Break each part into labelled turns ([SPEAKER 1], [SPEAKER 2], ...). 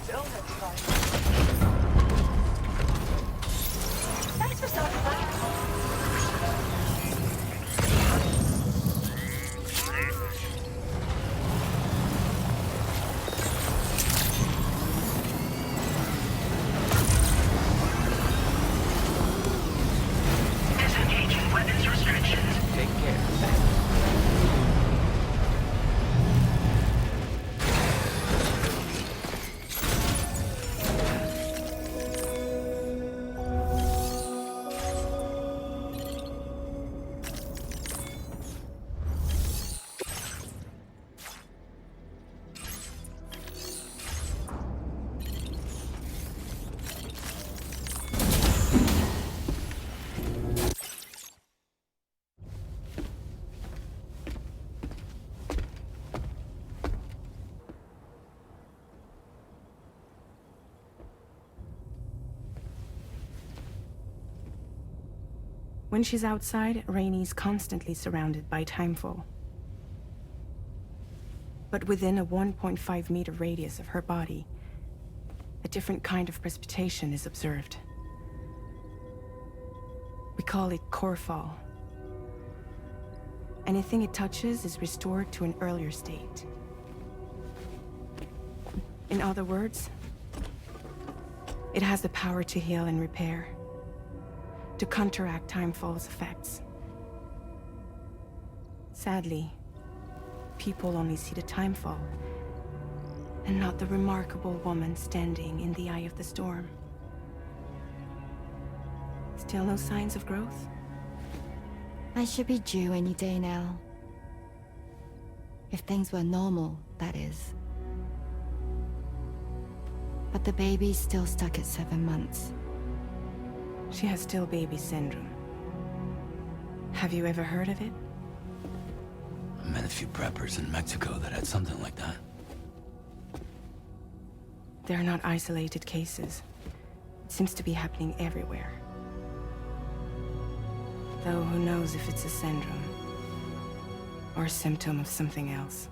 [SPEAKER 1] Thanks for stopping by.
[SPEAKER 2] Disengaging weapons restrictions.
[SPEAKER 3] Take care.
[SPEAKER 4] When she's outside, Rainie's constantly surrounded by timefall. But within a 1.5-meter radius of her body, a different kind of precipitation is observed. We call it core fall. Anything it touches is restored to an earlier state. In other words, it has the power to heal and repair, to counteract timefall's effects. Sadly, people only see the timefall, and not the remarkable woman standing in the eye of the storm. Still no signs of growth?
[SPEAKER 5] I should be due any day now. If things were normal, that is. But the baby's still stuck at 7 months.
[SPEAKER 4] She has still baby syndrome. Have you ever heard of it?
[SPEAKER 3] I met a few preppers in Mexico that had something like that.
[SPEAKER 4] They're not isolated cases. It seems to be happening everywhere. Though who knows if it's a syndrome or a symptom of something else.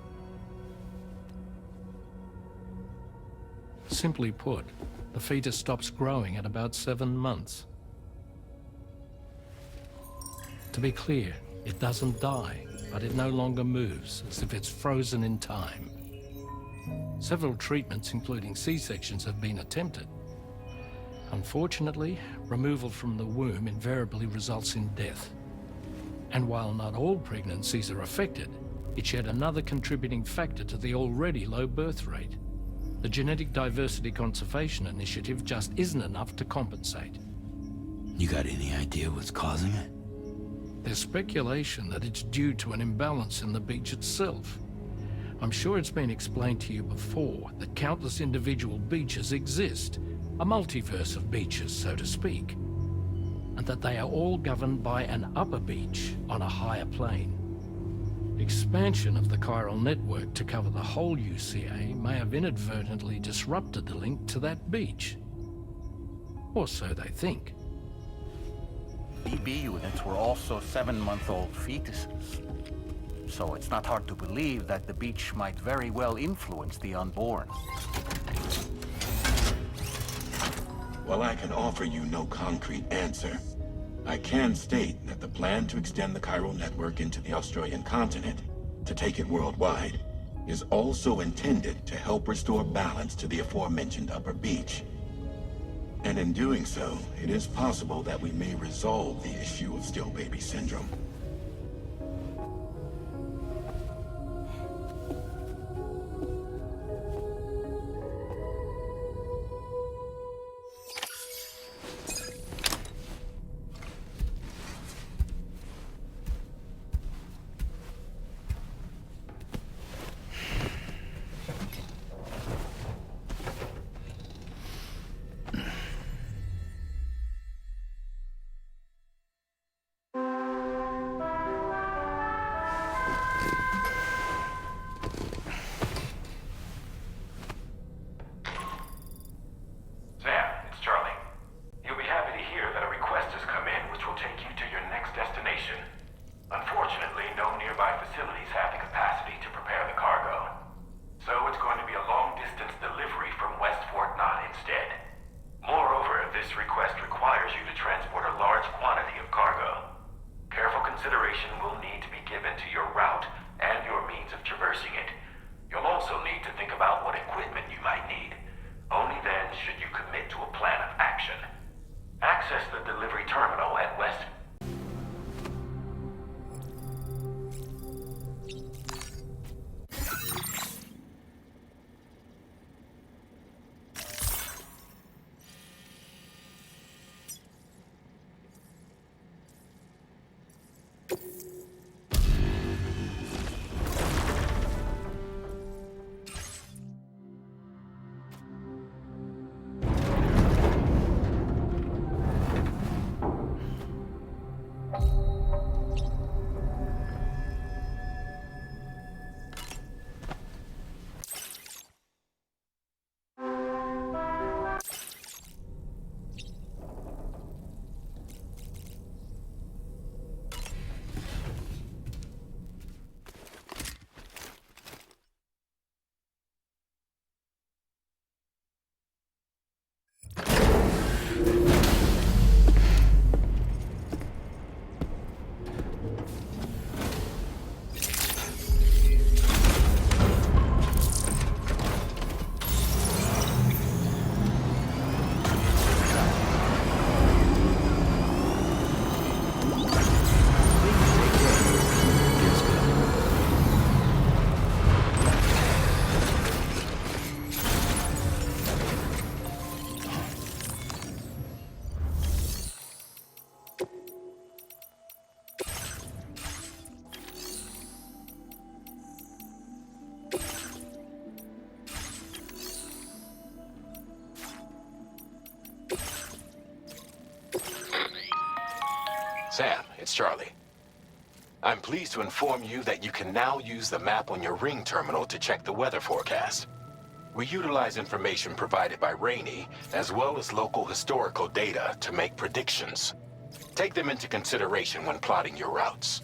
[SPEAKER 6] Simply put, the fetus stops growing at about 7 months. To be clear, it doesn't die, but it no longer moves, as if it's frozen in time. Several treatments, including C-sections, have been attempted. Unfortunately, removal from the womb invariably results in death. And while not all pregnancies are affected, it's yet another contributing factor to the already low birth rate. The Genetic Diversity Conservation Initiative just isn't enough to compensate.
[SPEAKER 3] You got any idea what's causing it?
[SPEAKER 6] There's speculation that it's due to an imbalance in the beach itself. I'm sure it's been explained to you before that countless individual beaches exist, a multiverse of beaches, so to speak, and that they are all governed by an upper beach on a higher plane. Expansion of the chiral network to cover the whole UCA may have inadvertently disrupted the link to that beach. Or so they think.
[SPEAKER 7] BB units were also 7-month-old fetuses. So it's not hard to believe that the beach might very well influence the unborn.
[SPEAKER 8] While I can offer you no concrete answer, I can state that the plan to extend the chiral network into the Australian continent, to take it worldwide, is also intended to help restore balance to the aforementioned upper beach. And in doing so, it is possible that we may resolve the issue of still baby syndrome.
[SPEAKER 2] Sam, it's Charlie. I'm pleased to inform you that you can now use the map on your Ring terminal to check the weather forecast. We utilize information provided by Rainey, as well as local historical data, to make predictions. Take them into consideration when plotting your routes.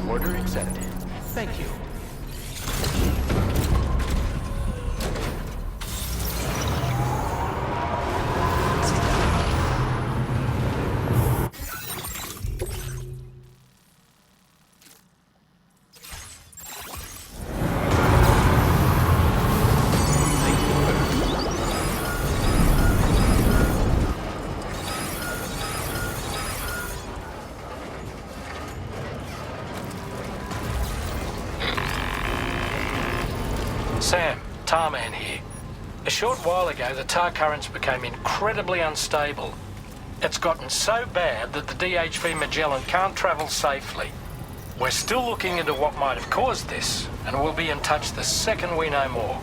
[SPEAKER 2] Order accepted. Thank you.
[SPEAKER 6] Sam, Tarman here. A short while ago, the tar currents became incredibly unstable. It's gotten so bad that the DHV Magellan can't travel safely. We're still looking into what might have caused this, and we'll be in touch the second we know more.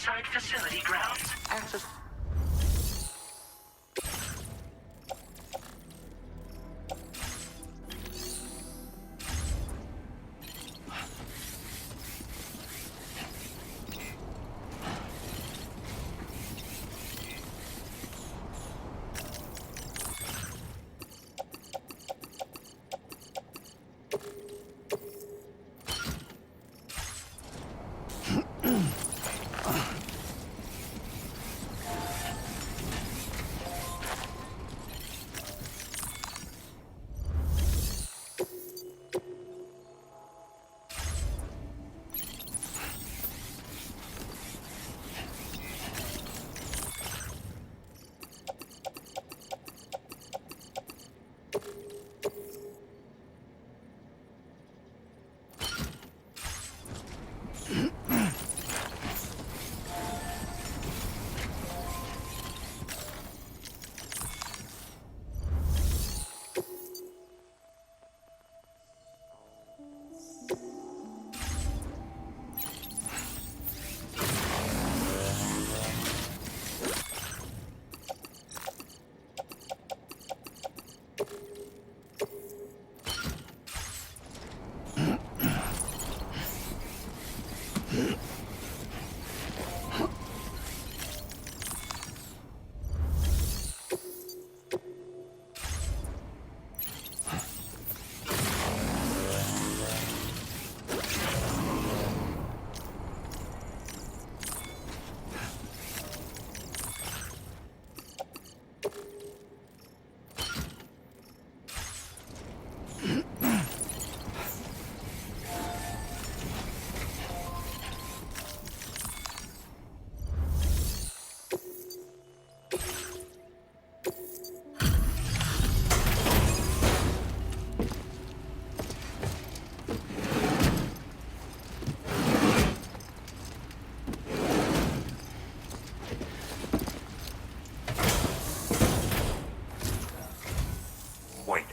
[SPEAKER 9] inside facility grounds. Access.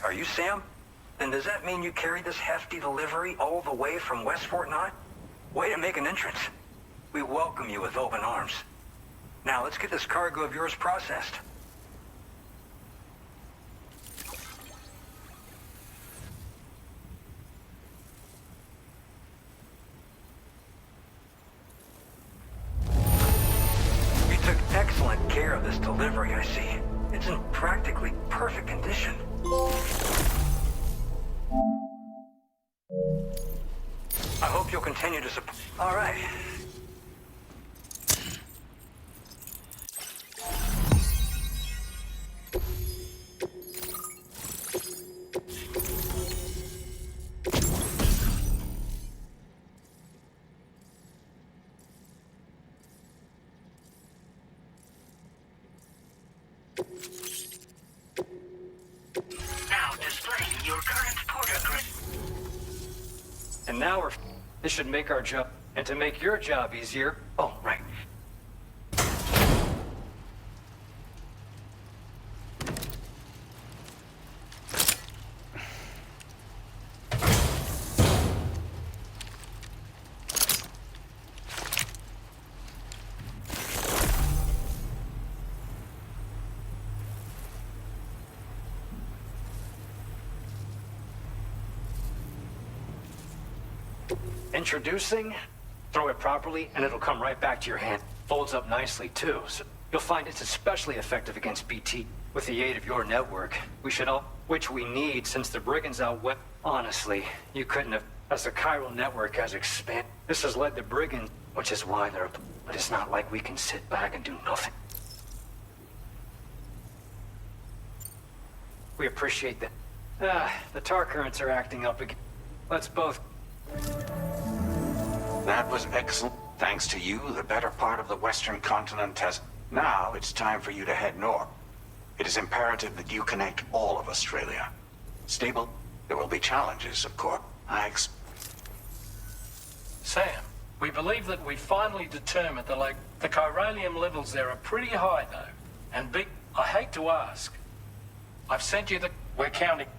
[SPEAKER 10] Are you Sam? Then does that mean you carried this hefty delivery all the way from West Fort Knott? Way to make an entrance. We welcome you with open arms. Now let's get this cargo of yours processed. You took excellent care of this delivery, I see. It's in practically perfect condition. I hope you'll continue to support. All right. And now this should make our job, and to make your job easier, oh, right. Introducing, throw it properly, and it'll come right back to your hand. Folds up nicely, too, so you'll find it's especially effective against BT. With the aid of your network, we should all, which we need since the brigands out west. Honestly, you couldn't have, as the chiral network has expanded. This has led the brigands, which is why they're, but it's not like we can sit back and do nothing. We appreciate that. The tar currents are acting up again. Let's both...
[SPEAKER 11] That was excellent. Thanks to you, the better part of the western continent has... Now it's time for you to head north. It is imperative that you connect all of Australia. Stable, there will be challenges, of course.
[SPEAKER 6] Sam, we believe that we finally determined that, the chiralium levels there are pretty high, though. And I hate to ask. I've sent you the... We're counting...